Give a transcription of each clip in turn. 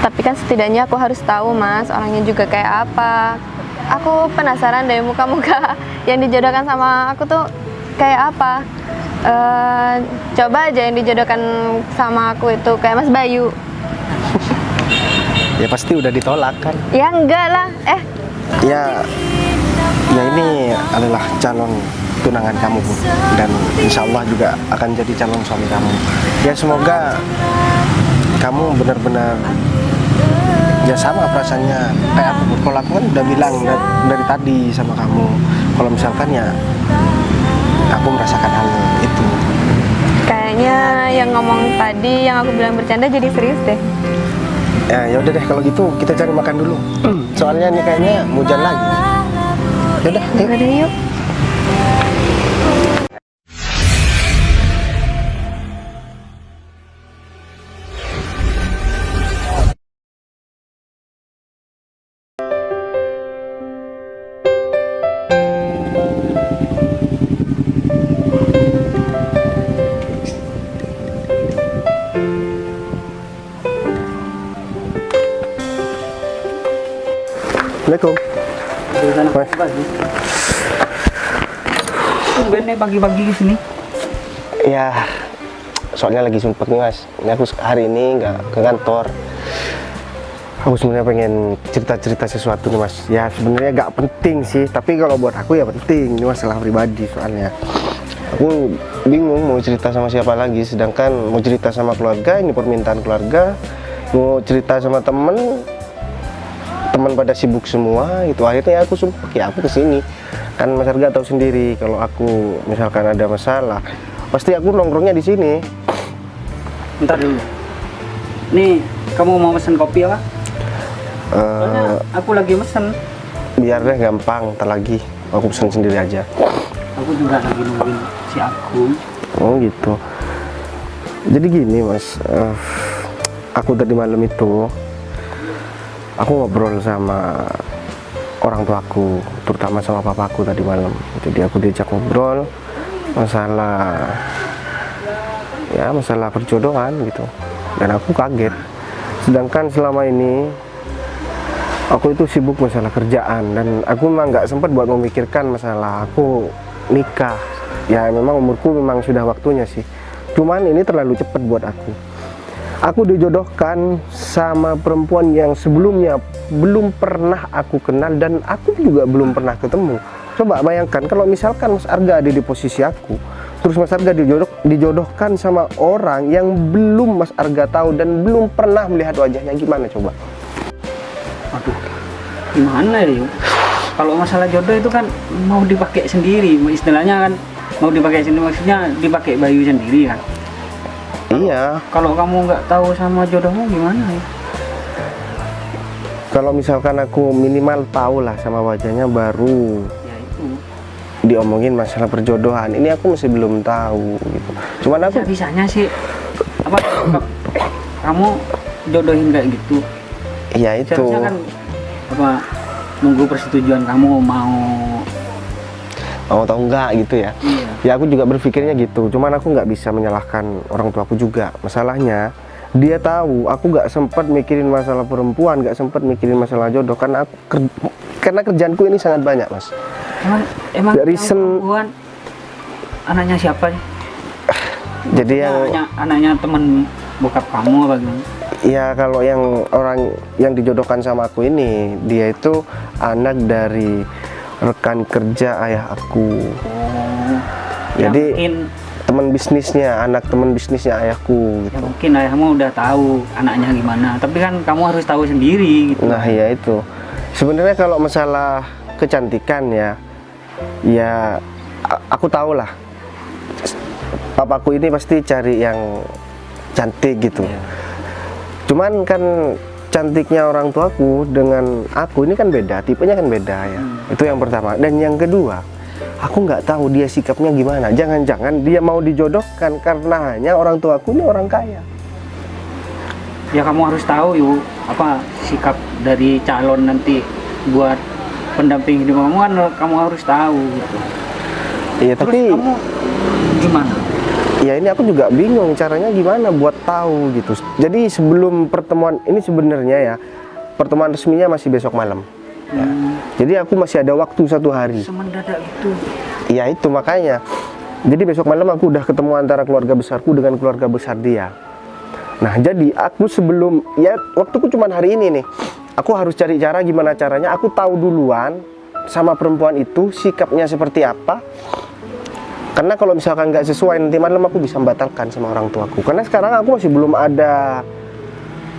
Tapi kan setidaknya aku harus tahu Mas, orangnya juga kayak apa. Aku penasaran dari muka-muka yang dijodohkan sama aku tuh kayak apa. Coba aja yang dijodohkan sama aku itu kayak Mas Bayu. Ya pasti udah ditolak kan? Ya enggak lah, Ya ini adalah calon tunangan kamu Bu, dan insya Allah juga akan jadi calon suami kamu. Ya semoga kamu benar-benar ya sama perasaannya kayak aku. Kalau aku kan udah bilang dari tadi sama kamu, kalau misalkan ya aku merasakan hal itu. kayaknya yang ngomong tadi yang aku bilang bercanda jadi serius deh. Ya udah deh kalau gitu kita cari makan dulu. Soalnya nih kayaknya mau hujan lagi. Yaudah, yuk. Yaudah, yuk. Assalamualaikum. Tumben pagi-pagi di sini. Ya, soalnya lagi sumpah nih Mas. Ini aku hari ini nggak ke kantor. Aku sebenarnya pengen cerita-cerita sesuatu nih Mas. Ya sebenarnya nggak penting sih, tapi kalau buat aku ya penting. Ini masalah pribadi soalnya. Aku bingung mau cerita sama siapa lagi. Sedangkan mau cerita sama keluarga, ini permintaan keluarga. Mau cerita sama temen pada sibuk semua. Itu akhirnya aku sumpah ya aku kesini. Kan Mas Arga tahu sendiri kalau aku misalkan ada masalah, pasti aku nongkrongnya di sini. Bentar dulu. Nih, kamu mau pesen kopi apa? Soalnya aku lagi pesen. Biar deh gampang, ntar lagi aku pesen sendiri aja. Aku juga lagi nungguin si aku. Oh gitu. Jadi gini Mas, aku tadi malam itu aku ngobrol sama orang tuaku, terutama sama papaku tadi malam. Jadi aku diajak ngobrol masalah perjodohan gitu, dan aku kaget. Sedangkan selama ini aku itu sibuk masalah kerjaan, dan aku memang nggak sempat buat memikirkan masalah aku nikah. Ya memang umurku memang sudah waktunya sih, cuman ini terlalu cepat buat aku. Aku dijodohkan sama perempuan yang sebelumnya belum pernah aku kenal, dan aku juga belum pernah ketemu. Coba bayangkan kalau misalkan Mas Arga ada di posisi aku, terus Mas Arga dijodohkan sama orang yang belum Mas Arga tahu dan belum pernah melihat wajahnya, gimana coba? Aduh, gimana ya? Kalau masalah jodoh itu kan mau dipakai sendiri, istilahnya kan mau dipakai sendiri, maksudnya dipakai Bayu sendiri kan. Iya. Kalau kamu nggak tahu sama jodohmu gimana ya? Kalau misalkan aku minimal tahu lah sama wajahnya, baru Ya itu. diomongin masalah perjodohan. Ini aku masih belum tahu gitu. Cuman aku Bisanya sih apa? Kamu jodohin kayak gitu. iya itu. Seharusnya kan apa? Nunggu persetujuan kamu mau Tahu enggak gitu ya. Iya. Ya aku juga berpikirnya gitu. Cuman aku nggak bisa menyalahkan orang tuaku juga. Masalahnya dia tahu aku nggak sempat mikirin masalah perempuan, nggak sempat mikirin masalah jodoh, karena karena kerjaanku ini sangat banyak Mas. Emang Dari yang perempuan anaknya siapa sih? Jadi anaknya temen bokap kamu apa gimana? ya kalau yang orang yang dijodohkan sama aku ini, dia itu anak dari rekan kerja ayah aku. Jadi teman bisnisnya, anak teman bisnisnya ayahku gitu. Ya mungkin ayahmu udah tahu anaknya gimana, tapi kan kamu harus tahu sendiri gitu. Nah ya itu, sebenarnya kalau masalah kecantikan ya aku tahu lah, papaku ini pasti cari yang cantik gitu. Iya. Cuman kan cantiknya orang tuaku dengan aku ini kan beda, tipenya kan beda ya. Itu yang pertama. Dan yang kedua, aku nggak tahu dia sikapnya gimana. Jangan-jangan dia mau dijodohkan karena hanya orang tuaku ini orang kaya. Ya kamu harus tahu yuk apa sikap dari calon nanti buat pendamping hidup kamu, kan kamu harus tahu gitu. Iya, Terus tapi kamu gimana? ya ini aku juga bingung caranya gimana buat tahu gitu. Jadi sebelum pertemuan ini sebenarnya ya, pertemuan resminya masih besok malam. Ya. Jadi aku masih ada waktu 1 hari. Semendadak gitu. Iya itu makanya. Jadi besok malam aku udah ketemu antara keluarga besarku dengan keluarga besar dia. Nah jadi aku sebelum, ya waktuku cuma hari ini nih. Aku harus cari cara gimana caranya aku tahu duluan sama perempuan itu sikapnya seperti apa. Karena kalau misalkan nggak sesuai nanti malam aku bisa membatalkan sama orang tuaku. Karena sekarang aku masih belum ada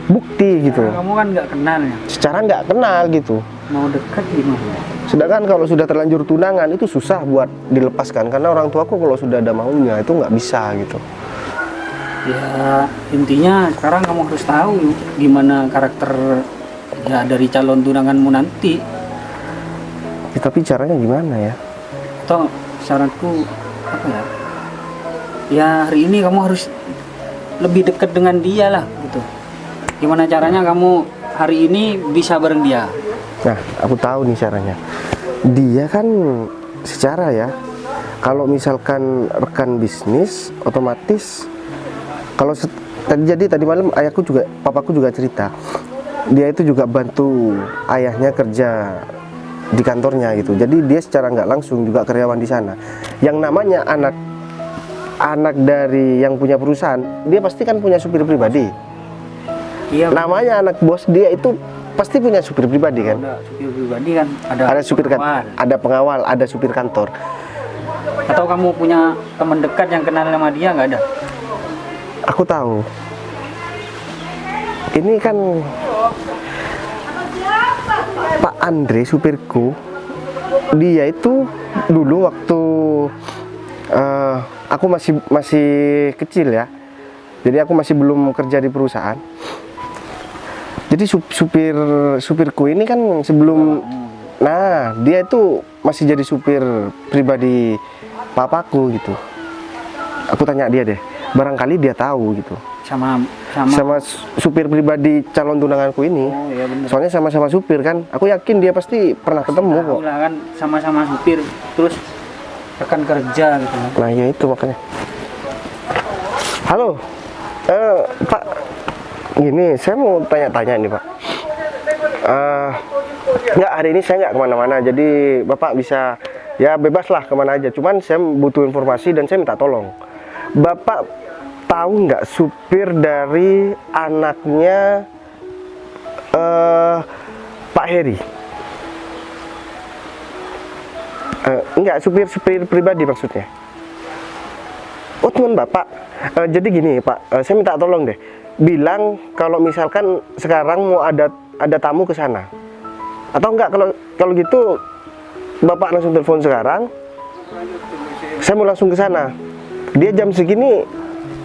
bukti gitu. Karena kamu kan nggak kenal ya. Secara nggak kenal gitu. Mau dekat gimana? Sedangkan kalau sudah terlanjur tunangan itu susah buat dilepaskan. Karena orang tuaku kalau sudah ada maunya itu nggak bisa gitu. Ya intinya sekarang kamu harus tahu gimana karakter ya dari calon tunanganmu nanti. Ya, tapi caranya gimana ya? Atau saranku apa ya? Ya hari ini kamu harus lebih dekat dengan dia lah gitu. Gimana caranya kamu hari ini bisa bareng dia? Nah, aku tahu nih caranya. Dia kan secara ya, kalau misalkan rekan bisnis, otomatis kalau tadi malam ayahku juga, papaku juga cerita, dia itu juga bantu ayahnya kerja di kantornya gitu. Jadi dia secara nggak langsung juga karyawan di sana. Yang namanya anak dari yang punya perusahaan, dia pasti kan punya supir pribadi. Iya. Namanya anak bos dia itu pasti punya supir pribadi kan. Ada supir pribadi kan, Ada supir kan, pengawal. ada pengawal, ada supir kantor. Atau kamu punya teman dekat yang kenal sama dia nggak ada? Aku tahu. Ini kan Pak Andre supirku. Dia itu dulu waktu aku masih kecil ya. Jadi aku masih belum kerja di perusahaan. Jadi supirku ini kan sebelum, nah dia itu masih jadi supir pribadi papaku gitu. Aku tanya dia deh, barangkali dia tahu gitu. Sama Supir pribadi calon tunanganku ini. Oh iya benar. Soalnya sama-sama supir kan. Aku yakin dia pasti pernah ketemu kok. Tahu lah kan sama-sama supir, terus rekan kerja gitu. Nah ya itu makanya. Halo, Pak. Gini, saya mau tanya-tanya nih Pak. Nggak, hari ini saya nggak kemana-mana. Jadi Bapak bisa, ya bebas lah kemana aja. Cuman saya butuh informasi dan saya minta tolong. Bapak tahu nggak supir dari anaknya Pak Heri? Enggak, supir pribadi maksudnya. Oh teman Bapak. Jadi gini Pak, saya minta tolong deh. Bilang kalau misalkan sekarang mau ada tamu ke sana. Atau enggak, kalau gitu Bapak langsung telepon sekarang. Saya mau langsung ke sana. Dia jam segini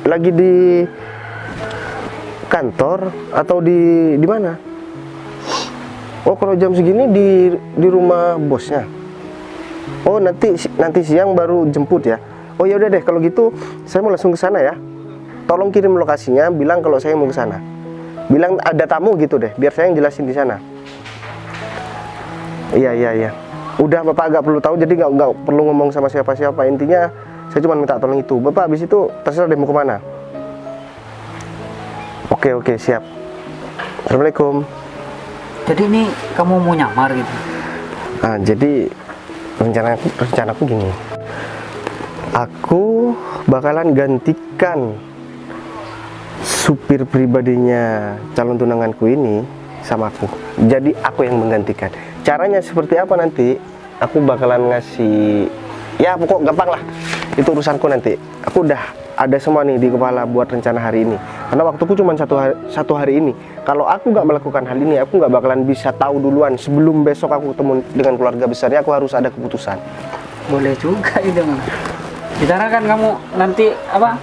lagi di kantor atau di mana? Oh, kalau jam segini di rumah bosnya. Oh, nanti siang baru jemput ya. Oh ya udah deh, kalau gitu saya mau langsung ke sana ya. Tolong kirim lokasinya, bilang kalau saya mau ke sana. Bilang ada tamu gitu deh, biar saya yang jelasin di sana. Iya. Udah Bapak agak perlu tahu, jadi nggak perlu ngomong sama siapa-siapa. Intinya saya cuma minta tolong itu. Bapak habis itu terserah deh mau kemana. Oke, siap. Assalamualaikum. Jadi ini kamu mau nyamar gitu? Nah, jadi rencanaku gini. Aku bakalan gantikan supir pribadinya calon tunanganku ini sama aku. Jadi aku yang menggantikan. Caranya seperti apa nanti? Aku bakalan ngasih, ya pokok gampang lah. Itu urusanku nanti. Aku udah ada semua nih di kepala buat rencana hari ini. Karena waktuku cuma satu hari ini. Kalau aku nggak melakukan hal ini, aku nggak bakalan bisa tahu duluan. Sebelum besok aku ketemu dengan keluarga besarnya, aku harus ada keputusan. Boleh juga itu mah. Bicara kan kamu nanti apa?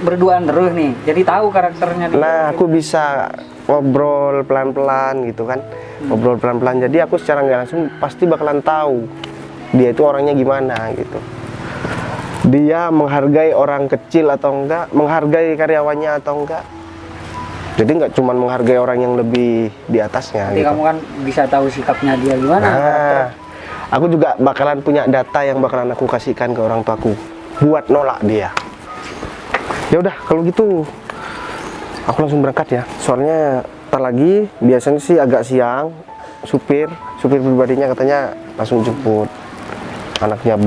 Berduaan terus nih. Jadi tahu karakternya dia. Nah, aku bisa ngobrol pelan-pelan gitu kan. Ngobrol pelan-pelan. Jadi aku secara nggak langsung pasti bakalan tahu dia itu orangnya gimana gitu. Dia menghargai orang kecil atau enggak, menghargai karyawannya atau enggak. Jadi nggak cuma menghargai orang yang lebih di atasnya. Jadi gitu. kamu kan bisa tahu sikapnya dia gimana. Nah, aku juga bakalan punya data yang bakalan aku kasihkan ke orang tuaku buat nolak dia. Ya udah kalau gitu aku langsung berangkat ya. Soalnya ntar lagi biasanya sih agak siang supir pribadinya katanya langsung jemput anaknya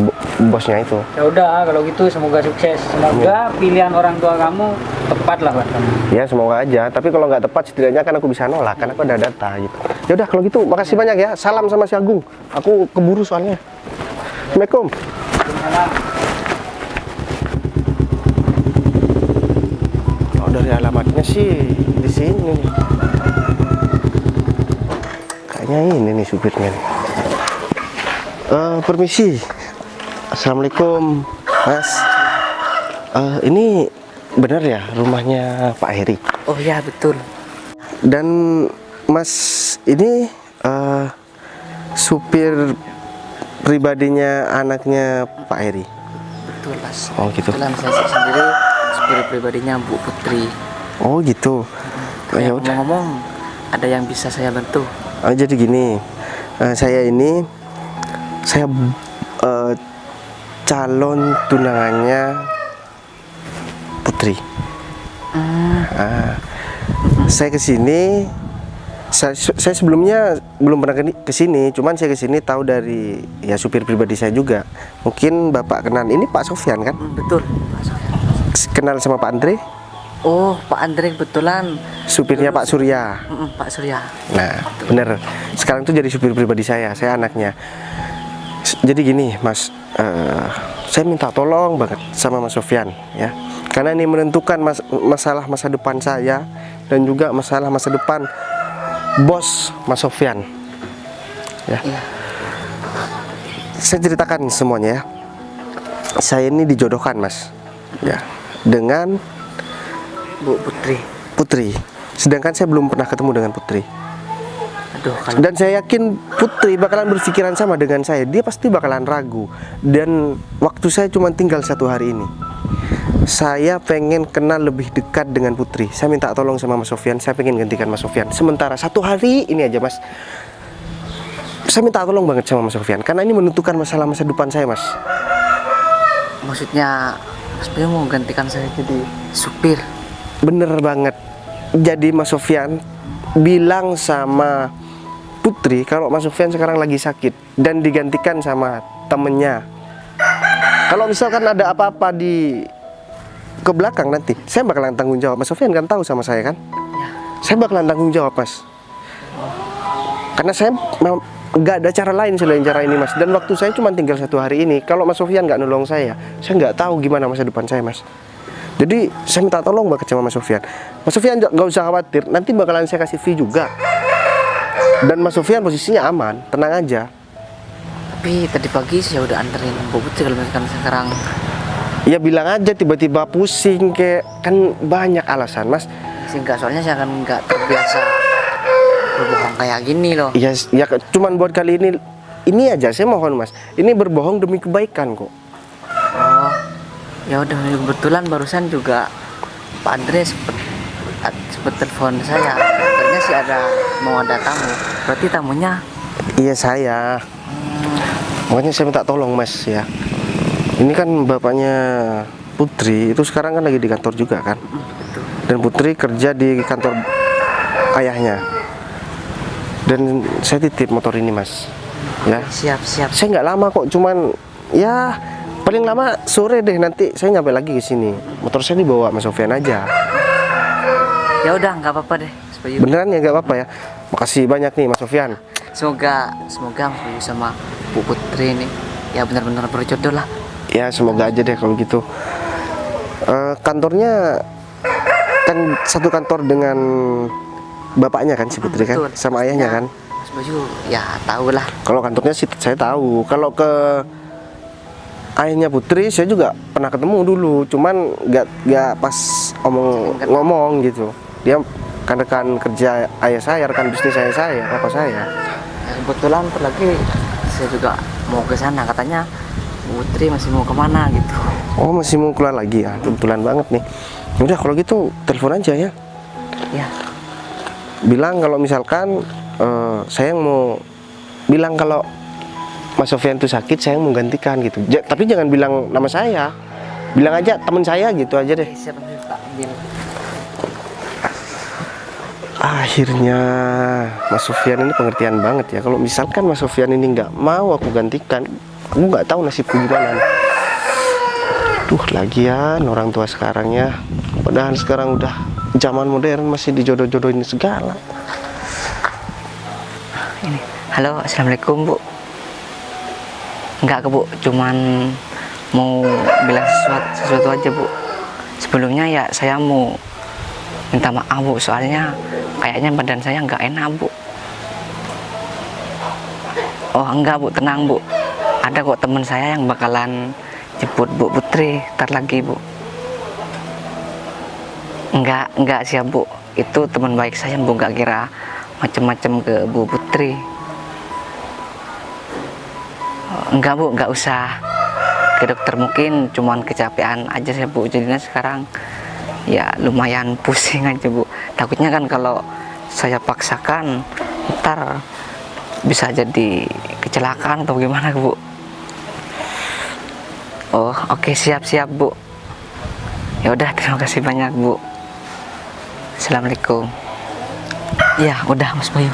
bosnya itu. Ya udah kalau gitu semoga sukses. Semoga pilihan orang tua kamu tepat lah buat kamu. Ya semoga aja. Tapi kalau nggak tepat setidaknya kan aku bisa nolak karena aku ada data gitu. Ya udah kalau gitu makasih banyak ya. Salam sama si Agung. Aku keburu soalnya. Assalamualaikum. Oh dari alamatnya sih di sini nih. Kayaknya ini nih supirnya nih. Permisi. Assalamualaikum Mas. Ini benar ya rumahnya Pak Heri? Oh ya betul. Dan Mas ini supir pribadinya anaknya Pak Heri? Betul Mas. Oh gitu. Kebetulan saya sendiri supir pribadinya Bu Putri. Oh gitu. Ya udah. Ngomong-ngomong, ada yang bisa saya bantu? Jadi gini, saya calon tunangannya Putri. Saya kesini, saya sebelumnya belum pernah kesini, cuman saya kesini tahu dari ya supir pribadi saya juga. Mungkin Bapak kenal, ini Pak Sofyan kan? Betul Pak Sofyan. Kenal sama Pak Andre? Oh Pak Andre kebetulan Supirnya Pak Surya. Pak Surya. Nah, bener. Sekarang tuh jadi supir pribadi saya anaknya. Jadi gini, Mas, saya minta tolong banget sama Mas Sofyan, ya. Karena ini menentukan masalah masa depan saya dan juga masalah masa depan bos Mas Sofyan. Ya. Iya. Saya ceritakan semuanya ya. Saya ini dijodohkan, Mas, ya, dengan Bu Putri. Putri. Sedangkan saya belum pernah ketemu dengan Putri. Aduh kalau Dan saya yakin Putri bakalan berpikiran sama dengan saya. Dia pasti bakalan ragu. Dan waktu saya cuma tinggal 1 hari ini. Saya pengen kenal lebih dekat dengan Putri. Saya minta tolong sama Mas Sofyan. Saya pengen gantikan Mas Sofyan. Sementara 1 hari ini aja, Mas. Saya minta tolong banget sama Mas Sofyan. Karena ini menentukan masalah masa depan saya, Mas. maksudnya Mas Bayu mau gantikan saya jadi supir. Bener banget. Jadi Mas Sofyan bilang sama Putri kalau Mas Sofyan sekarang lagi sakit dan digantikan sama temennya. Kalau misalkan ada apa-apa di ke belakang nanti, saya bakalan tanggung jawab. Mas Sofyan kan tahu sama saya kan? Ya. Saya bakalan tanggung jawab, Mas. Karena saya nggak ada cara lain selain cara ini, Mas. Dan waktu saya cuma tinggal 1 hari ini. Kalau Mas Sofyan nggak nolong saya nggak tahu gimana masa depan saya, Mas. Jadi saya minta tolong banget sama Mas Sofyan. Mas Sofyan nggak usah khawatir, nanti bakalan saya kasih fee juga. Dan Mas Sofyan posisinya aman, tenang aja. Tapi tadi pagi saya udah anterin Bu Putri kalau misalkan sekarang. Ya bilang aja tiba-tiba pusing, kayak kan banyak alasan, Mas. Sehingga soalnya saya kan nggak terbiasa berbohong kayak gini loh. Ya cuman buat kali ini aja saya mohon, Mas. Ini berbohong demi kebaikan kok. Oh, ya udah, kebetulan barusan juga Pak Andre sempet telepon saya. Katanya sih mau ada tamu. Berarti tamunya? Iya saya. Makanya saya minta tolong, Mas, ya. Ini kan bapaknya Putri itu sekarang kan lagi di kantor juga kan. Betul. Dan Putri kerja di kantor ayahnya. Dan saya titip motor ini, Mas. Ya. Siap. Saya nggak lama kok, cuman ya paling lama sore deh, nanti saya nyampe lagi ke sini. Motor saya dibawa Mas Sofyan aja. Ya udah, nggak apa-apa deh. Supaya Beneran ya, nggak apa-apa ya. Makasih banyak nih Mas Sofyan. semoga Mas Bayu sama Bu Putri ini ya benar-benar berjodoh lah. Ya semoga aja deh kalau gitu. Kantornya kan satu kantor dengan bapaknya kan si Putri kan, Betul. sama ayahnya kan. Mas Bayu ya tahu lah. Kalau kantornya sih saya tahu. Kalau ke ayahnya Putri saya juga pernah ketemu dulu, cuman nggak pas ngomong gitu. Dia kan rekan kerja ayah saya, rekan bisnis saya, papa saya. Ya, kebetulan lagi saya juga mau ke sana, katanya Bu Putri masih mau kemana gitu. Oh masih mau keluar lagi ya, kebetulan banget nih. Udah kalau gitu telepon aja ya. Ya, Bilang kalau misalkan saya mau bilang kalau Mas Sofyan itu sakit, saya mau gantikan gitu. Tapi jangan bilang nama saya, bilang aja teman saya gitu aja deh. siap. mobil. Akhirnya Mas Sofyan ini pengertian banget ya. Kalau misalkan Mas Sofyan ini nggak mau aku gantikan, aku nggak tahu nasibku gimana. Duh, lagian orang tua sekarang ya. Padahal sekarang udah zaman modern masih dijodoh-jodohin segala. Ini, halo, assalamualaikum Bu. Enggak Bu, cuman mau bilang sesuatu aja Bu. Sebelumnya ya saya mau minta maaf Bu, soalnya kayaknya badan saya nggak enak Bu. Oh enggak Bu, tenang Bu. Ada kok teman saya yang bakalan jemput Bu Putri ntar lagi Bu. Enggak siap Bu. Itu teman baik saya Bu, nggak kira macem-macem ke Bu Putri. Enggak Bu, nggak usah ke dokter, mungkin cuman kecapean aja saya Bu. Jadinya sekarang ya lumayan pusing aja Bu. Takutnya kan kalau saya paksakan ntar bisa jadi kecelakaan atau gimana Bu. Oh oke, siap Bu. Ya udah, terima kasih banyak Bu. Assalamualaikum. Ya udah Mas Bayu.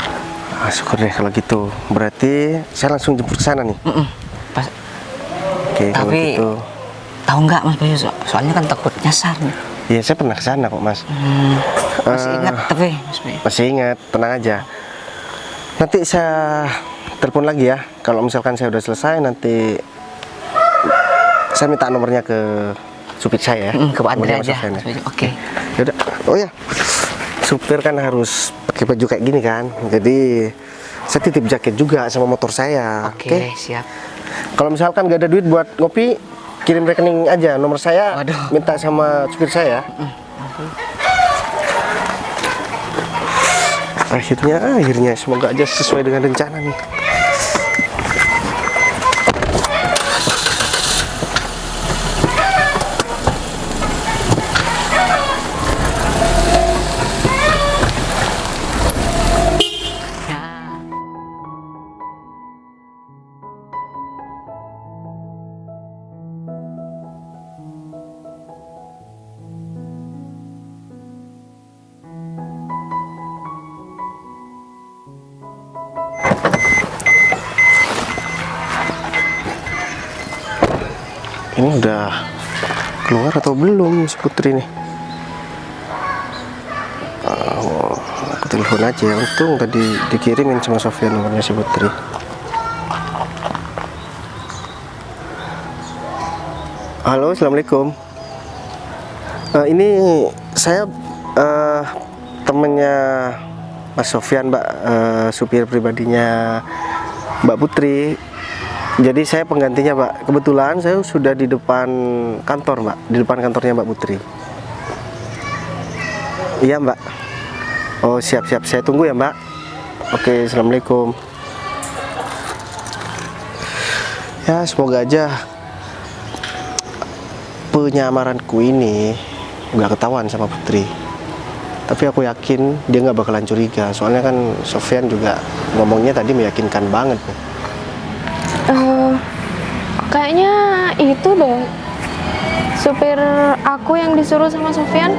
Syukur deh kalau gitu. Berarti saya langsung jemput ke sana nih. Pas, Oke, kalau tapi gitu. tahu nggak Mas Bayu, soalnya kan takut nyasar nih. Iya, saya pernah ke sana kok, Mas. Masih ingat tapi Mas Bayu. Masih ingat, tenang aja. Nanti saya telepon lagi ya. Kalau misalkan saya udah selesai, nanti saya minta nomornya ke supir saya ya. Ke Pak Andre Nomornya Mas aja. Sofyan ya. Mas Bayu. Oke. Yaudah. Oh ya, supir kan harus pakai baju kayak gini kan. Jadi saya titip jaket juga sama motor saya. Oke, siap. Kalau misalkan gak ada duit buat ngopi, kirim rekening aja nomor saya. Waduh. Minta sama supir saya. Akhirnya semoga aja sesuai dengan rencana nih. Ya. Ini udah keluar atau belum si Putri nih? Aku telepon aja. Untung tadi dikirimin sama Sofyan nomornya si Putri. Halo, assalamualaikum. Ini saya temennya Mas Sofyan, Mbak, supir pribadinya Mbak Putri. Jadi saya penggantinya, Mbak. Kebetulan saya sudah di depan kantor, Mbak. Di depan kantornya Mbak Putri. Iya, Mbak. Oh, siap. Saya tunggu ya, Mbak. Oke, assalamualaikum. Ya, semoga aja penyamaranku ini nggak ketahuan sama Putri. Tapi aku yakin dia nggak bakalan curiga. Soalnya kan Sofyan juga ngomongnya tadi meyakinkan banget nih. Kayaknya itu deh supir aku yang disuruh sama Sofyan.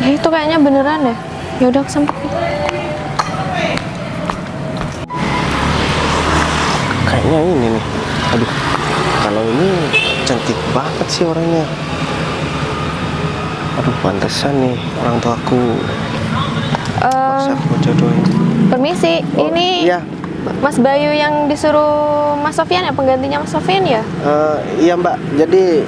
Ya itu kayaknya beneran deh. Ya udah kesempet. Kayaknya ini nih. Aduh, kalau ini cantik banget sih orangnya. Aduh, pantesan nih orang tuaku maksa aku jodohin. Permisi, ini Iya, Mas Bayu yang disuruh Mas Sofyan ya, penggantinya Mas Sofyan ya? iya Mbak. Jadi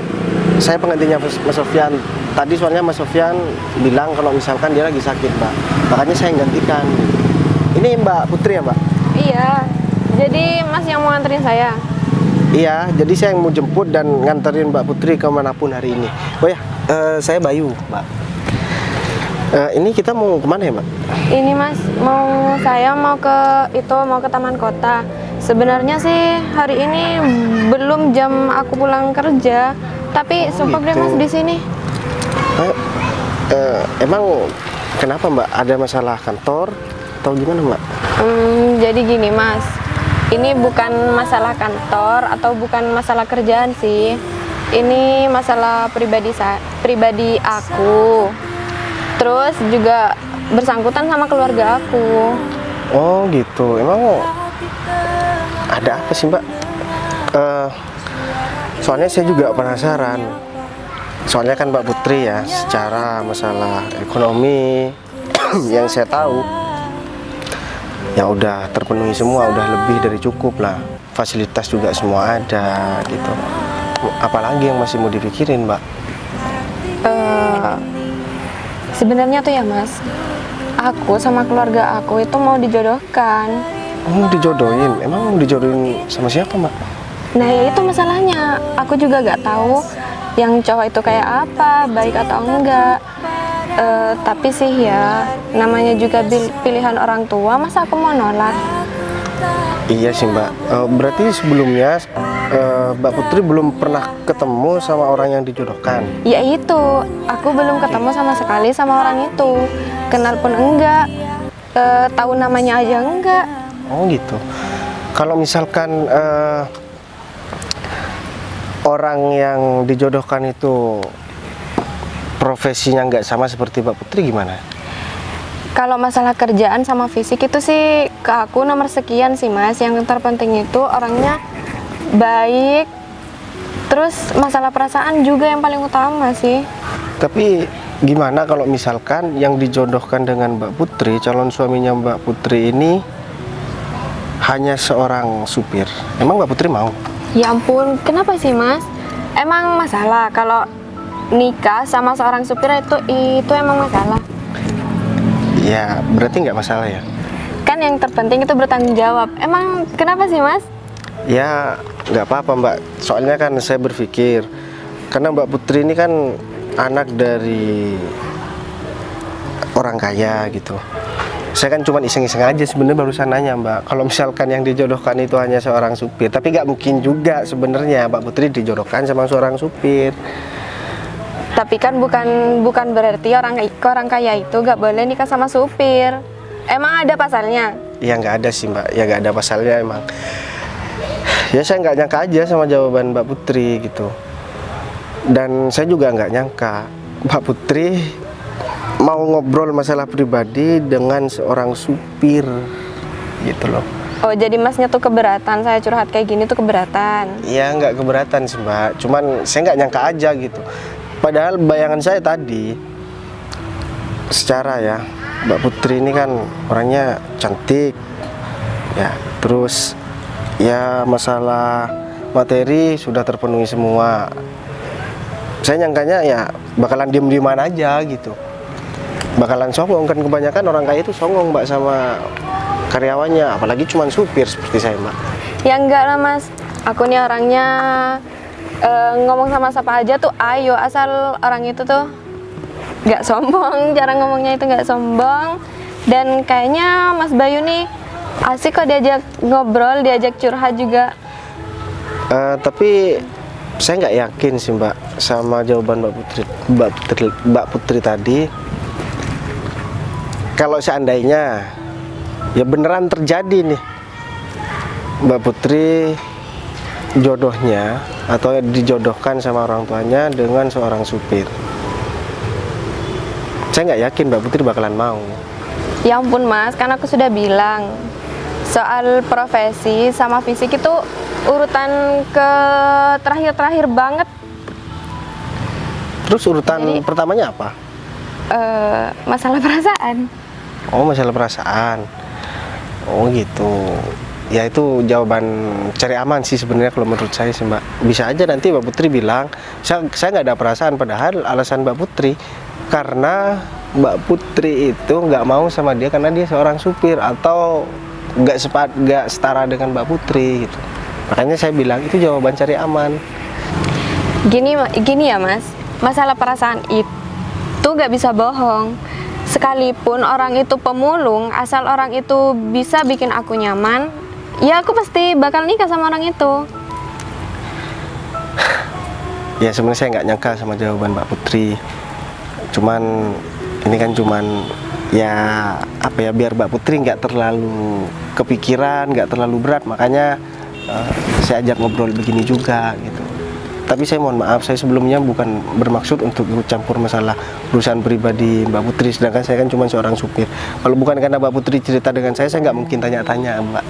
saya penggantinya Mas Sofyan. Tadi soalnya Mas Sofyan bilang kalau misalkan dia lagi sakit, Mbak. Makanya saya yang gantikan. Ini Mbak Putri ya, Mbak? Iya. Jadi Mas yang mau nganterin saya? Iya, jadi saya yang mau jemput dan nganterin Mbak Putri kemanapun hari ini. Oh ya, saya Bayu, Mbak. Ini kita mau kemana ya, Mbak? Ini Mas, saya mau ke Taman Kota. Sebenarnya sih hari ini belum jam aku pulang kerja, tapi sumpah deh gitu. Mas di sini. Emang kenapa, Mbak? Ada masalah kantor atau gimana, Mbak? Jadi gini Mas, ini bukan masalah kantor atau bukan masalah kerjaan sih. ini masalah pribadi aku. Terus juga bersangkutan sama keluarga aku. Oh gitu, emang ada apa sih Mbak? Soalnya saya juga penasaran. Soalnya kan Mbak Putri ya, secara masalah ekonomi yang saya tahu ya udah terpenuhi semua, udah lebih dari cukup lah. Fasilitas juga semua ada gitu. Apalagi yang masih mau dipikirin Mbak? Sebenarnya tuh ya Mas, aku sama keluarga aku itu mau dijodohkan. Oh, dijodohin? Emang mau dijodohin sama siapa Mbak? Nah ya itu masalahnya, aku juga gak tahu yang cowok itu kayak apa, baik atau enggak. Tapi sih ya, namanya juga pilihan orang tua, masa aku mau nolak? Iya sih Mbak, berarti sebelumnya Mbak Putri belum pernah ketemu sama orang yang dijodohkan? Ya itu, aku belum ketemu sama sekali sama orang itu. Kenal pun enggak, tahu namanya aja enggak. Oh gitu. Kalau misalkan orang yang dijodohkan itu profesinya nggak sama seperti Mbak Putri gimana? Kalau masalah kerjaan sama fisik itu sih ke aku nomor sekian sih Mas. Yang terpenting itu orangnya baik. Terus masalah perasaan juga yang paling utama sih. Tapi gimana kalau misalkan yang dijodohkan dengan Mbak Putri, calon suaminya Mbak Putri ini hanya seorang supir? Emang Mbak Putri mau? Ya ampun, kenapa sih Mas? Emang masalah kalau nikah sama seorang supir itu emang masalah? Ya berarti nggak masalah ya? Kan yang terpenting itu bertanggung jawab. Emang kenapa sih Mas? Ya nggak apa-apa Mbak, soalnya kan saya berpikir karena Mbak Putri ini kan anak dari orang kaya gitu. Saya kan cuma iseng-iseng aja sebenarnya barusan nanya Mbak, kalau misalkan yang dijodohkan itu hanya seorang supir, tapi nggak mungkin juga sebenarnya Mbak Putri dijodohkan sama seorang supir. Tapi kan bukan berarti orang kaya itu nggak boleh nikah sama supir. Emang ada pasalnya? Ya nggak ada sih Mbak, ya nggak ada pasalnya emang. Ya saya nggak nyangka aja sama jawaban Mbak Putri gitu. Dan saya juga nggak nyangka Mbak Putri mau ngobrol masalah pribadi dengan seorang supir gitu loh. Oh jadi Masnya tuh keberatan saya curhat kayak gini tuh keberatan? Ya nggak keberatan sih Mbak, cuman saya nggak nyangka aja gitu. Padahal bayangan saya tadi, secara ya Mbak Putri ini kan orangnya cantik ya, terus ya masalah materi sudah terpenuhi semua. Saya nyangkanya ya bakalan diem-dieman aja gitu, bakalan songong. Kan kebanyakan orang kaya itu songong Mbak sama karyawannya, apalagi cuma supir seperti saya Mbak. Ya enggak lah Mas, aku nih orangnya ngomong sama siapa aja tuh ayo, asal orang itu tuh nggak sombong. Cara ngomongnya itu nggak sombong. Dan kayaknya Mas Bayu nih asik kok diajak ngobrol, diajak curhat juga. Tapi saya nggak yakin sih Mbak sama jawaban Mbak Putri tadi. Kalau seandainya ya beneran terjadi nih Mbak Putri jodohnya atau dijodohkan sama orang tuanya dengan seorang supir, saya nggak yakin Mbak Putri bakalan mau. Ya ampun Mas, kan aku sudah bilang soal profesi sama fisik itu urutan ke terakhir banget. Terus urutan pertamanya apa? Masalah perasaan. Oh, masalah perasaan. Oh gitu. Ya itu jawaban cari aman sih sebenarnya kalau menurut saya sih Mbak. Bisa aja nanti Mbak Putri bilang saya nggak ada perasaan, padahal alasan Mbak Putri karena Mbak Putri itu nggak mau sama dia karena dia seorang supir, atau nggak setara dengan Mbak Putri gitu. Makanya saya bilang itu jawaban cari aman. Gini ya Mas, masalah perasaan itu nggak bisa bohong. Sekalipun orang itu pemulung, asal orang itu bisa bikin aku nyaman, ya aku pasti bakal nikah sama orang itu. Ya sebenarnya saya nggak nyangka sama jawaban Mbak Putri. Cuman ini kan cuman ya apa ya, biar Mbak Putri nggak terlalu kepikiran, nggak terlalu berat, makanya saya ajak ngobrol begini juga gitu. Tapi saya mohon maaf, saya sebelumnya bukan bermaksud untuk ikut campur masalah urusan pribadi Mbak Putri, sedangkan saya kan cuma seorang supir. Kalau bukan karena Mbak Putri cerita dengan saya nggak mungkin tanya-tanya Mbak.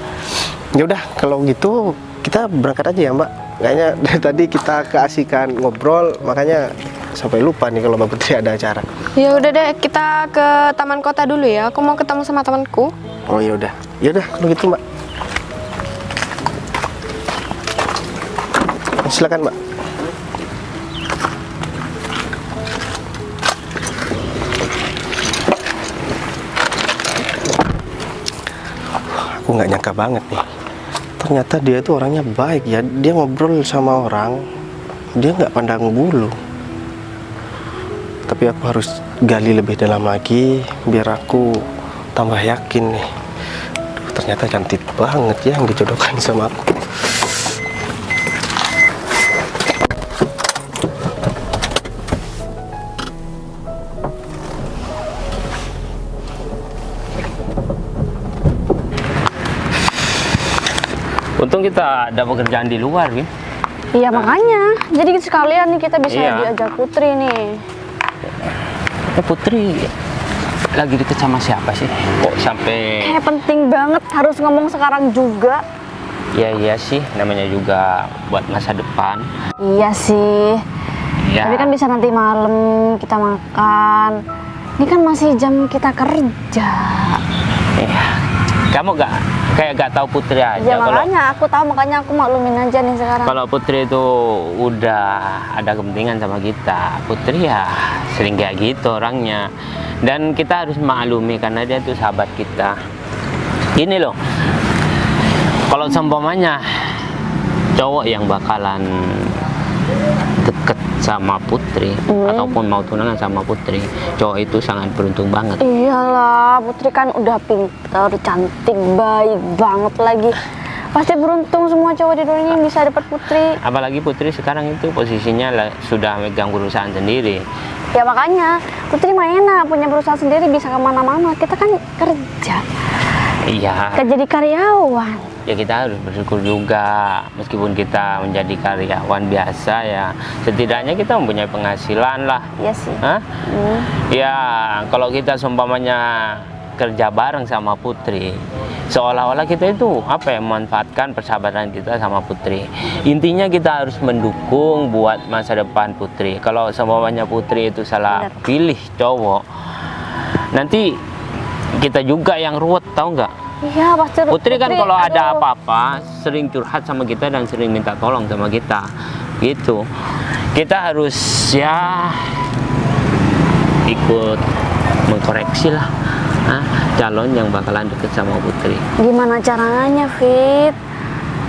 Ya udah, kalau gitu kita berangkat aja ya Mbak. Kayaknya dari tadi kita keasikan ngobrol, makanya sampai lupa nih kalau Mbak Putri ada acara. Ya udah deh, kita ke taman kota dulu ya. Aku mau ketemu sama temanku. Oh ya udah kalau gitu Mbak. Silakan Mbak. Aku nggak nyangka banget nih, ternyata dia itu orangnya baik ya. Dia ngobrol sama orang, dia nggak pandang bulu. Tapi aku harus gali lebih dalam lagi biar aku tambah yakin nih. Duh, ternyata cantik banget ya yang dijodohkan sama aku. Untung kita ada pekerjaan di luar, Win. Iya makanya, jadi sekalian nih kita bisa Iya. diajak Putri nih. Putri lagi deket sama siapa sih? Kok sampai... Kayak penting banget harus ngomong sekarang juga. Iya sih, namanya juga buat masa depan. Iya sih, Ya. tapi kan bisa nanti malam kita makan. Ini kan masih jam kita kerja. Iya. Kamu kayak gak tahu Putri aja. Ya Kalau makanya aku tahu, makanya aku maklumin aja nih sekarang. kalau Putri itu udah ada kepentingan sama kita, Putri ya sering kayak gitu orangnya. Dan kita harus maklumi karena dia tuh sahabat kita. Ini loh, kalau seumpamanya cowok yang bakalan deket sama Putri ataupun mau tunangan sama Putri, cowok itu sangat beruntung banget. Iyalah, Putri kan udah pintar, cantik, baik banget lagi. Pasti beruntung semua cowok di dunia yang bisa dapat Putri. Apalagi Putri sekarang itu posisinya sudah megang perusahaan sendiri. Ya makanya, Putri mah enak, punya perusahaan sendiri, bisa kemana-mana. Kita kan kerja, Iya. kan jadi karyawan. Ya kita harus bersyukur juga, meskipun kita menjadi karyawan biasa ya, setidaknya kita mempunyai penghasilan lah. Iya sih. Hah? Ya kalau kita seumpamanya kerja bareng sama Putri, seolah-olah kita itu apa ya, memanfaatkan persahabatan kita sama Putri. Intinya kita harus mendukung buat masa depan Putri. Kalau seumpamanya Putri itu salah pilih cowok, nanti kita juga yang ruwet, tahu nggak? Iya pasti. Putri kan kalau ada aduh. apa-apa sering curhat sama kita dan sering minta tolong sama kita gitu. Kita harus ya ikut mengkoreksi lah calon yang bakalan deket sama Putri. Gimana caranya, Fit?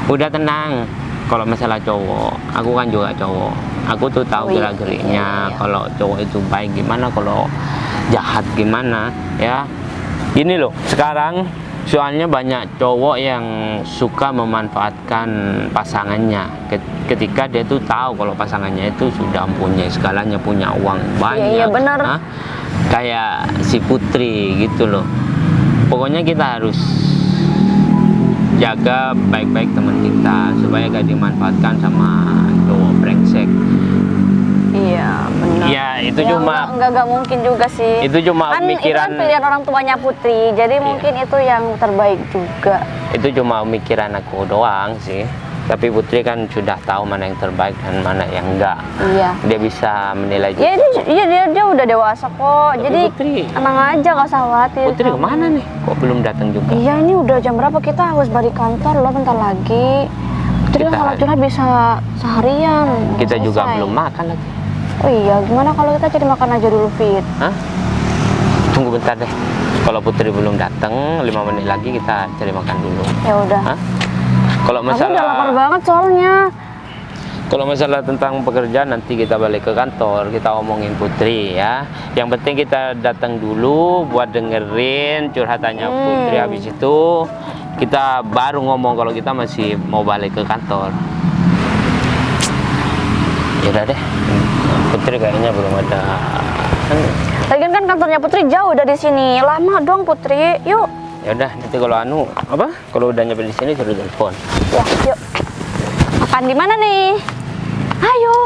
Udah tenang, kalau masalah cowok, aku kan juga cowok, aku tuh tahu gerak-geriknya. Kalau cowok itu baik gimana, kalau jahat gimana ya. Gini loh, sekarang soalnya banyak cowok yang suka memanfaatkan pasangannya ketika dia tuh tahu kalau pasangannya itu sudah mempunyai segalanya, punya uang banyak. Iya, benar. Kayak si Putri gitu loh. Pokoknya kita harus jaga baik-baik teman kita supaya gak dimanfaatkan sama cowok brengsek. Iya benar. Ya itu Ya, cuma enggak mungkin juga sih. itu cuma kan itu pemikiran. kan pilihan orang tuanya Putri, jadi mungkin itu yang terbaik juga. Itu cuma pemikiran aku doang sih, tapi Putri kan sudah tahu mana yang terbaik dan mana yang enggak. Iya. Dia bisa menilai Ya dia udah dewasa kok, Tapi jadi Putri- tenang aja, gak usah khawatir. Putri kemana nih, kok belum datang juga? Iya, ini udah jam berapa, kita harus balik kantor loh bentar lagi. Putri Kita- kalau curhat bisa seharian. Kita juga selesai. belum makan lagi. Oh iya, gimana kalau kita cari makan aja dulu, Fit? Hah? Tunggu bentar deh, kalau Putri belum datang 5 menit lagi kita cari makan dulu. Ya udah. Hah? Kalau Aku udah lapar masalah banget soalnya. Kalau masalah tentang pekerjaan nanti kita balik ke kantor, kita omongin Putri ya. Yang penting kita datang dulu buat dengerin curhatannya Putri. Habis itu kita baru ngomong kalau kita masih mau balik ke kantor. Ya udah deh, Putri kayaknya belum ada. Lagian kan kantornya Putri jauh dari sini. Lama dong, Putri. Yuk. Ya udah, nanti kalau kalau udah nyampe di sini suruh telepon. Ya, yuk. Makan di mana nih? Ayo.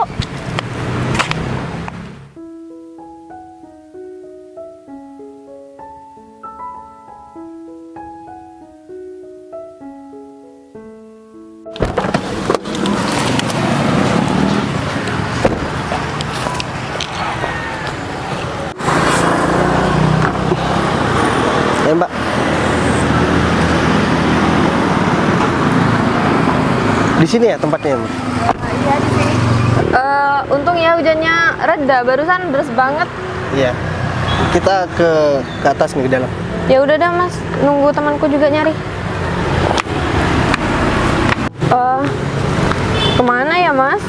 Ya, Mbak. Di sini ya tempatnya, Mbak? Untung ya hujannya reda, barusan deras banget. Iya. Kita ke atas nih, ke dalam. Ya udah dah Mas, nunggu temanku juga nyari. Kemana ya Mas?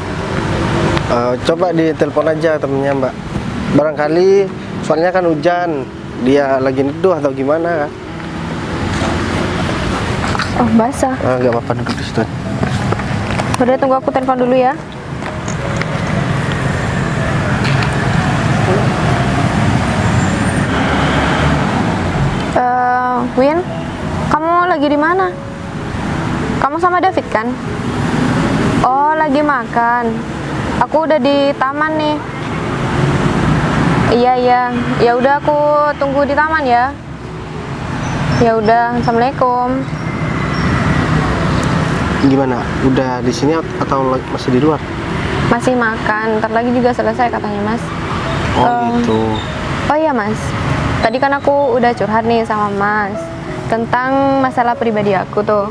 Coba ditelepon aja temennya, Mbak. Barangkali soalnya kan hujan, dia lagi neduh atau gimana kan? Oh basah. Nggak apa-apa, duduk di situ. Udah tunggu aku telepon dulu ya. Win, kamu lagi di mana? Kamu sama David kan? Oh, lagi makan. Aku udah di taman nih. Iya iya. Ya udah aku tunggu di taman ya. Ya udah, assalamualaikum. Gimana? Udah di sini atau masih di luar? Masih makan. Ntar lagi juga selesai katanya Mas. Gitu. Oh iya Mas. Tadi kan aku udah curhat nih sama Mas tentang masalah pribadi aku tuh.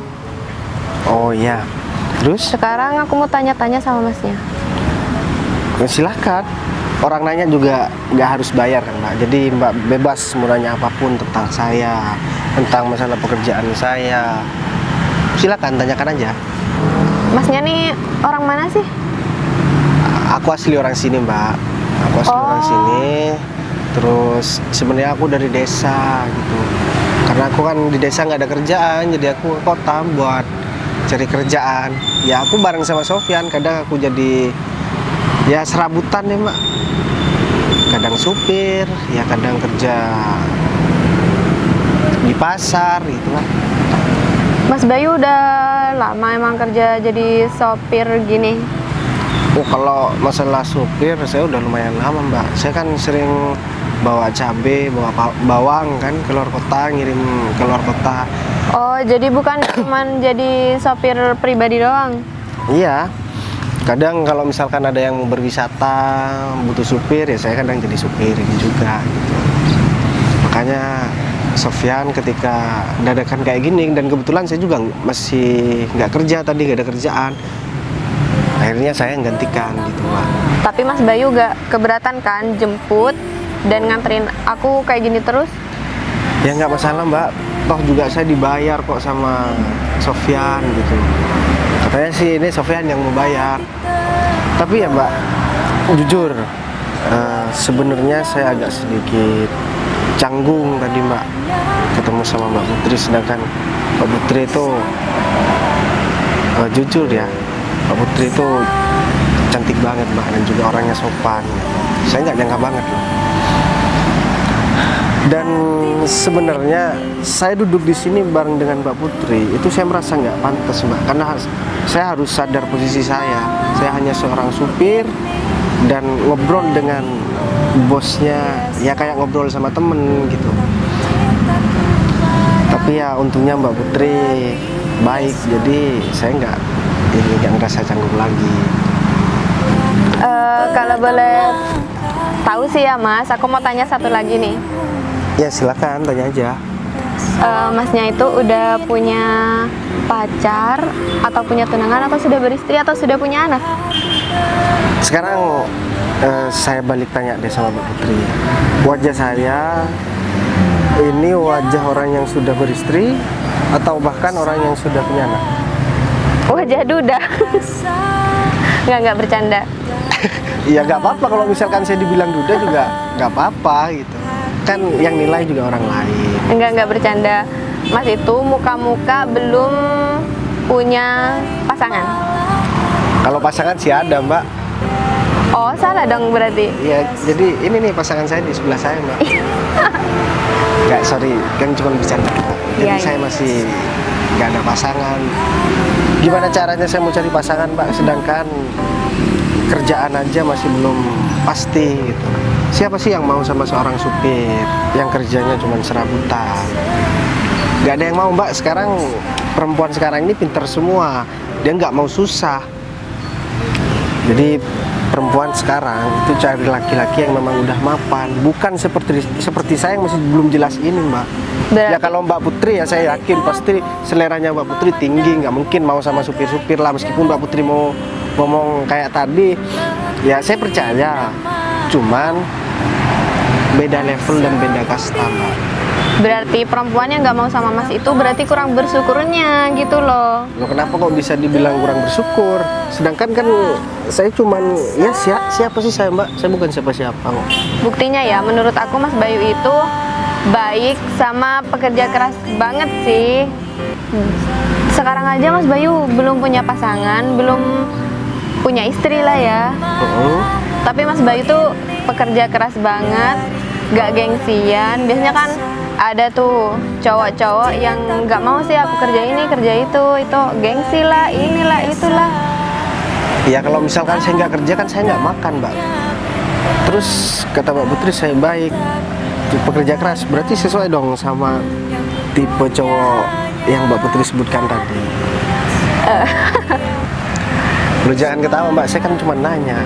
Oh iya. Terus? Sekarang aku mau tanya-tanya sama Masnya. Ya, silahkan. Orang nanya juga nggak harus bayar kan, Mbak. Jadi Mbak bebas mau nanya apapun tentang saya, tentang masalah pekerjaan saya. Silakan tanyakan aja. Masnya nih orang mana sih? Aku asli orang sini, Mbak. Aku asli orang sini. Terus sebenarnya aku dari desa gitu. Karena aku kan di desa nggak ada kerjaan, jadi aku ke kota buat cari kerjaan. Ya aku bareng sama Sofyan, kadang aku jadi ya serabutan ya, Mbak. Kadang supir, ya kadang kerja di pasar gitu lah. Mas Bayu udah lama emang kerja jadi sopir gini. Oh, kalau masalah supir saya udah lumayan lama, Mbak. Saya kan sering bawa cabai, bawa bawang kan ke luar kota, ngirim ke luar kota. Oh, jadi bukan cuman jadi sopir pribadi doang. Iya. Kadang kalau misalkan ada yang mau berwisata, butuh supir, ya saya kadang jadi supir juga gitu. Makanya Sofyan ketika dadakan kayak gini, dan kebetulan saya juga masih nggak kerja tadi, nggak ada kerjaan. Akhirnya saya gantikan gitu, Pak. Tapi Mas Bayu gak keberatan kan jemput dan nganterin aku kayak gini terus? Ya nggak masalah, Mbak. Toh juga saya dibayar kok sama Sofyan gitu. Katanya sih ini Sofyan yang mau bayar. Tapi ya, Mbak, jujur sebenarnya saya agak sedikit canggung tadi, Mbak, ketemu sama Mbak Putri. Sedangkan Mbak Putri itu jujur ya, Mbak Putri itu cantik banget, Mbak, dan juga orangnya sopan. Saya nggak nyangka banget loh. Dan sebenarnya saya duduk di sini bareng dengan Mbak Putri itu saya merasa nggak pantas, Mbak, karena saya harus sadar posisi saya. Saya hanya seorang supir dan ngobrol dengan bosnya ya kayak ngobrol sama temen gitu. Tapi ya untungnya Mbak Putri baik, jadi saya nggak ngerasa canggung lagi. Kalau boleh tahu sih ya Mas, aku mau tanya satu lagi nih. Ya silakan tanya aja. Masnya itu udah punya pacar atau punya tunangan atau sudah beristri atau sudah punya anak? Sekarang saya balik tanya deh sama Mbak Putri. Wajah saya ini wajah orang yang sudah beristri atau bahkan orang yang sudah punya anak? Wajah duda. Nggak bercanda. Ya nggak apa-apa kalau misalkan saya dibilang duda juga nggak apa-apa gitu. Kan yang nilai juga orang lain. Nggak bercanda. Mas itu muka-muka belum punya pasangan. Kalau pasangan sih ada, Mbak. Oh, salah dong berarti. Iya, jadi ini nih pasangan saya di sebelah saya, Mbak. Nggak, sorry, kan cuma bercanda. Jadi Iya, saya iya. masih nggak ada pasangan. Gimana caranya saya mau cari pasangan, Mbak? Sedangkan kerjaan aja masih belum pasti gitu. Siapa sih yang mau sama seorang supir yang kerjanya cuma serabutan? Gak ada yang mau, Mbak. Sekarang perempuan sekarang ini pinter semua, dia nggak mau susah. Jadi perempuan sekarang itu cari laki-laki yang memang udah mapan, bukan seperti saya yang masih belum jelas ini, Mbak. Ya kalau Mbak Putri ya saya yakin pasti seleranya Mbak Putri tinggi, nggak mungkin mau sama supir-supir lah. Meskipun Mbak Putri mau ngomong kayak tadi, ya saya percaya. Cuman beda level dan beda kasta, Mbak. Berarti perempuan yang nggak mau sama Mas itu berarti kurang bersyukurnya gitu loh. Loh, kenapa kok bisa dibilang kurang bersyukur? Sedangkan kan saya cuman ya siapa sih saya, Mbak? Saya bukan siapa-siapa kok. Buktinya ya, menurut aku Mas Bayu itu baik sama pekerja keras banget sih. Sekarang aja Mas Bayu belum punya pasangan, belum punya istri lah ya. Tapi Mas Bayu tuh pekerja keras banget, gak gengsian. Biasanya kan ada tuh cowok-cowok yang nggak mau sih aku kerja ini kerja itu gengsi lah, inilah itulah. Ya kalau misalkan saya nggak kerja kan saya nggak makan, Mbak. Terus kata Mbak Putri saya baik, pekerja keras, berarti sesuai dong sama tipe cowok yang Mbak Putri sebutkan tadi. Lu jangan ketawa, Mbak, saya kan cuma nanya.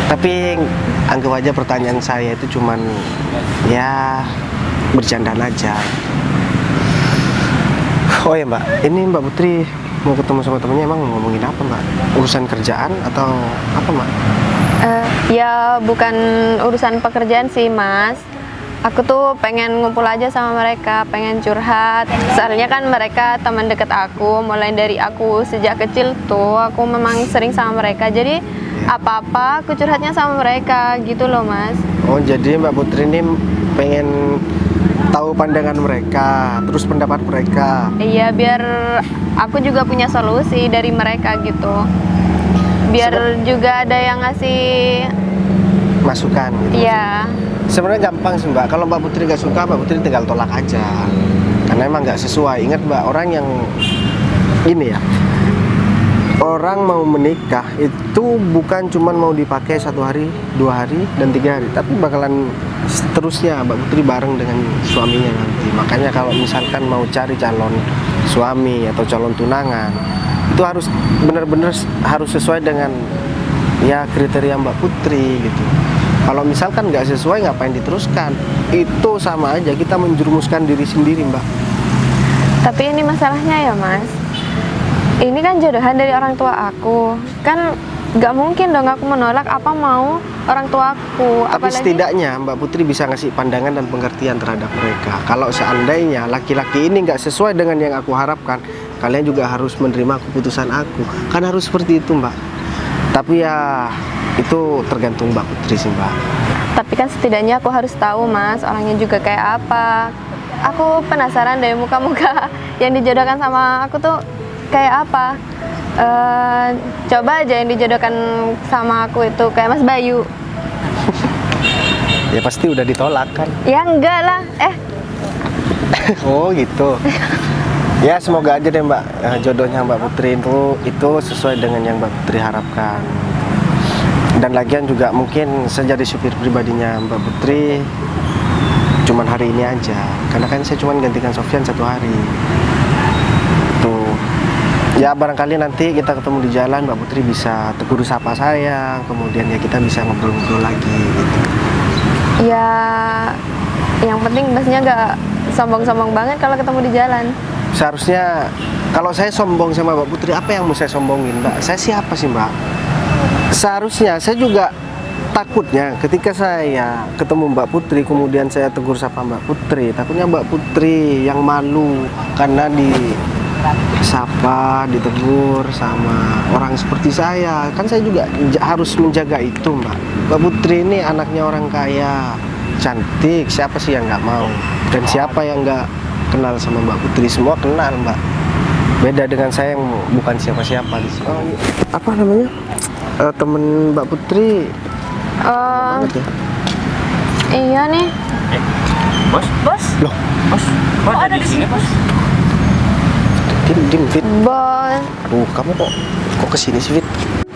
Tapi anggap aja pertanyaan saya itu cuman ya bercandaan aja. Oh ya, Mbak, ini Mbak Putri mau ketemu sama temennya, emang ngomongin apa, Mbak? Urusan kerjaan atau apa, Mbak? Ya bukan urusan pekerjaan sih, Mas. Aku tuh pengen ngumpul aja sama mereka, pengen curhat. Soalnya kan mereka teman dekat aku, mulai dari aku sejak kecil tuh aku memang sering sama mereka. Jadi apa-apa aku curhatnya sama mereka gitu loh, Mas. Oh, jadi Mbak Putri ini pengen tahu pandangan mereka, terus pendapat mereka. Iya, biar aku juga punya solusi dari mereka gitu. Biar juga ada yang ngasih Masukan gitu. iya. Sebenarnya gampang sih, Mbak. Kalau Mbak Putri nggak suka, Mbak Putri tinggal tolak aja. Karena emang nggak sesuai. Ingat, Mbak, orang yang ini ya, orang mau menikah itu bukan cuma mau dipakai 1 hari, 2 hari, dan 3 hari, tapi bakalan seterusnya Mbak Putri bareng dengan suaminya nanti. Makanya kalau misalkan mau cari calon suami atau calon tunangan, itu harus benar-benar harus sesuai dengan ya kriteria Mbak Putri gitu. Kalau misalkan nggak sesuai, ngapain diteruskan? Itu sama aja kita menjerumuskan diri sendiri, Mbak. Tapi ini masalahnya ya, Mas. Ini kan jodohan dari orang tua aku. Kan nggak mungkin dong aku menolak apa mau orang tua aku. Tapi setidaknya Mbak Putri bisa ngasih pandangan dan pengertian terhadap mereka. Kalau seandainya laki-laki ini nggak sesuai dengan yang aku harapkan, kalian juga harus menerima keputusan aku. Kan harus seperti itu, Mbak. Tapi ya itu tergantung Mbak Putri sih, Mbak. Tapi kan setidaknya aku harus tahu, Mas, orangnya juga kayak apa. Aku penasaran dari muka-muka yang dijodohkan sama aku tuh kayak apa. Coba aja yang dijodohkan sama aku itu kayak Mas Bayu. Ya pasti udah ditolak kan? Ya enggak lah. Oh gitu. Ya semoga aja deh, Mbak, jodohnya Mbak Putri itu sesuai dengan yang Mbak Putri harapkan. Dan lagian juga mungkin saya jadi supir pribadinya Mbak Putri cuman hari ini aja, karena kan saya cuman gantikan Sofyan 1 hari. Tuh. Ya barangkali nanti kita ketemu di jalan, Mbak Putri bisa tegur sapa saya, kemudian ya kita bisa ngobrol-ngobrol lagi gitu. Ya yang penting Masnya nggak sombong-sombong banget kalau ketemu di jalan. Seharusnya kalau saya sombong sama Mbak Putri, apa yang mau saya sombongin, Mbak? Saya siapa sih, Mbak? Seharusnya saya juga takutnya ketika saya ketemu Mbak Putri kemudian saya tegur sapa Mbak Putri, takutnya Mbak Putri yang malu karena disapa, ditegur sama orang seperti saya. Kan saya juga harus menjaga itu, Mbak. Mbak Putri ini anaknya orang kaya, cantik, siapa sih yang nggak mau? Dan siapa yang nggak kenal sama Mbak Putri? Semua kenal, Mbak. Beda dengan saya yang bukan siapa-siapa di sini. Apa namanya? Temen Mbak Putri banget ya? Iya nih. Bos? Loh, Bos ada di sini, Bos. Dim, Fit. Bos. Aduh, kamu kok kesini sih, Fit?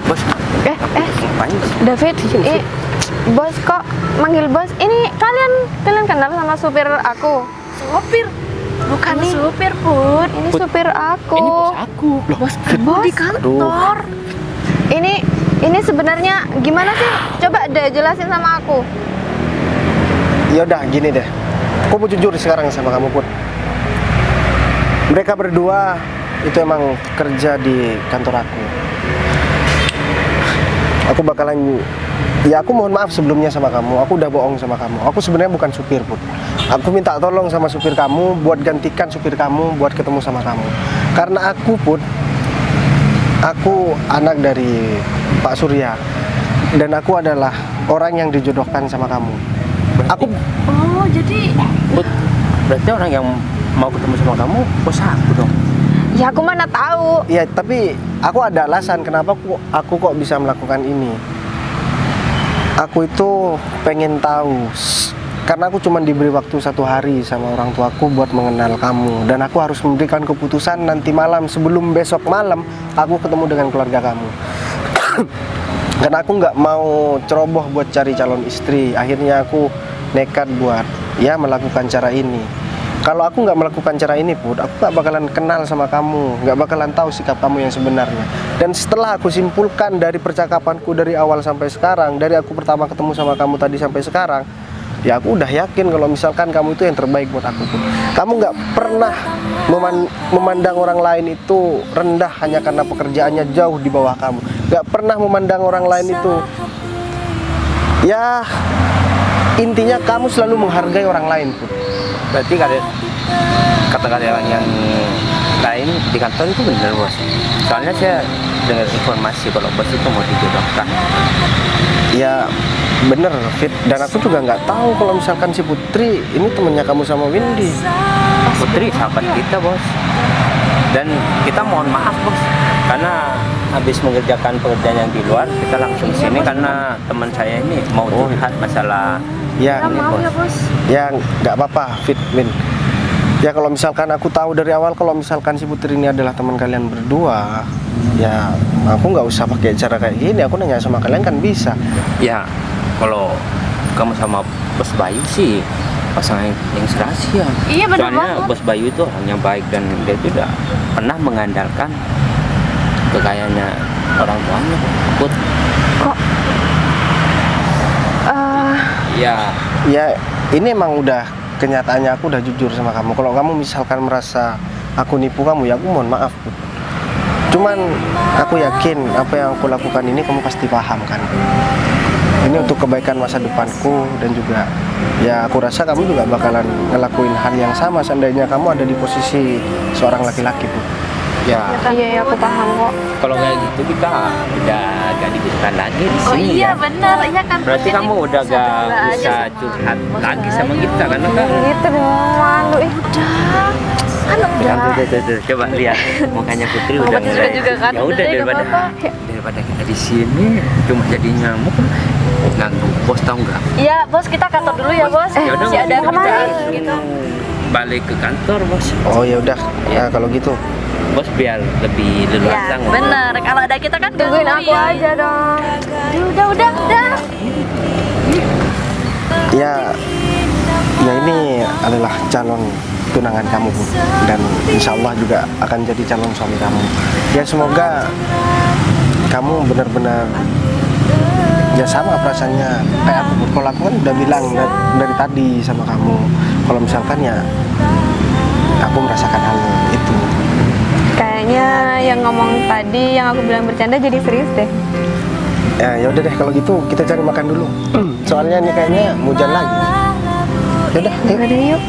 Bos, Ngapain sih? David, bos kok manggil bos? Ini kalian kenal sama supir aku? Supir? Bukan Ini- supir, Put. Ini supir aku. Ini bos aku. Bos kamu di kantor. Ini sebenarnya gimana sih? Coba deh jelasin sama aku. Ya udah gini deh. Aku mau jujur sekarang sama kamu, Put. Mereka berdua itu emang kerja di kantor aku. Aku bakalan, ya aku mohon maaf sebelumnya sama kamu. Aku udah bohong sama kamu. Aku sebenarnya bukan supir, Put. Aku minta tolong sama supir kamu buat gantikan supir kamu buat ketemu sama kamu. Karena aku, Put, aku anak dari Pak Surya dan aku adalah orang yang dijodohkan sama kamu. Aku Oh, jadi Put, berarti orang yang mau ketemu sama kamu bos aku dong. Ya aku mana tahu. ya, tapi aku ada alasan kenapa aku kok bisa melakukan ini. Aku itu pengen tahu karena aku cuma diberi waktu 1 hari sama orang tuaku buat mengenal kamu dan aku harus memberikan keputusan nanti malam sebelum besok malam aku ketemu dengan keluarga kamu. Karena aku nggak mau ceroboh buat cari calon istri, akhirnya aku nekat buat ya melakukan cara ini. Kalau aku nggak melakukan cara ini, Put, aku nggak bakalan kenal sama kamu, nggak bakalan tahu sikap kamu yang sebenarnya. Dan setelah aku simpulkan dari percakapanku dari awal sampai sekarang, dari aku pertama ketemu sama kamu tadi sampai sekarang, ya aku udah yakin kalau misalkan kamu itu yang terbaik buat aku, Put. Kamu nggak pernah memandang orang lain itu rendah hanya karena pekerjaannya jauh di bawah kamu. Nggak pernah memandang orang lain itu, ya intinya kamu selalu menghargai orang lain, Put. Berarti kata-kata yang lain di kantor itu benar bos. Soalnya saya dengar informasi kalau bos itu mau dijodohkan. Ya bener, Fit. Dan aku juga nggak tahu kalau misalkan si Putri ini temennya kamu sama Windy. Putri sahabat kita bos. Dan kita mohon maaf bos, karena habis mengerjakan pekerjaan yang di luar kita langsung sini karena teman saya ini mau curhat masalah Ya, ini bos. ya nggak apa-apa, Fit, Win. Ya kalau misalkan aku tahu dari awal kalau misalkan si Putri ini adalah teman kalian berdua, ya aku nggak usah pakai cara kayak gini. Aku nanya sama kalian kan bisa. Ya kalau kamu sama bos Bayu sih pasangan yang serasi ya. Iya, benar Soalnya banget. bos Bayu itu orang yang baik dan dia tidak pernah mengandalkan kekayaannya orang tuanya. Put. Ya, Ya ini emang udah kenyataannya, aku udah jujur sama kamu. Kalau kamu misalkan merasa aku nipu kamu, ya aku mohon maaf, Put. Cuman aku yakin apa yang aku lakukan ini kamu pasti paham kan. Ini untuk kebaikan masa depanku dan juga ya aku rasa kamu juga bakalan ngelakuin hal yang sama seandainya kamu ada di posisi seorang laki-laki, Put. ya. Iya, aku paham kok. Kalau kayak gitu kita udah gak dibutuhkan lagi di Oh sini iya ya. benar, iya kan. Berarti Jadi kamu udah gak saudara aja bisa sama curhat bos lagi Bayu. sama kita karena kan. Gitu dong, malu. Udah. Coba lihat mukanya Putri Oh, udah Putri mulai. juga kan, Ya udah udah, nggak daripada apa-apa. daripada kita di sini cuma jadi nyamuk ganggu bos, tahu nggak? Iya, bos, kita kantor dulu ya, bos. Ya udah, Masih ada kita kerjaan gitu. balik ke kantor bos. Oh ya udah, ya kalau gitu. Bos biar lebih Ya, leluasa ngomong. benar. Kalau ada kita kan Tungguin aku aja dong. Udah. Ya ini adalah calon tunangan kamu, Bu. Dan insya Allah juga akan jadi calon suami kamu. Ya semoga kamu benar-benar ya sama perasaannya kayak aku, Bu. Kalau aku kan udah bilang dari tadi sama kamu kalau misalkan ya aku merasakan hal itu. Kayaknya yang ngomong tadi yang aku bilang bercanda jadi serius deh. Ya udah deh kalau gitu kita cari makan dulu. Soalnya ini kayaknya hujan lagi. Yaudah, yuk. Yaudah yuk.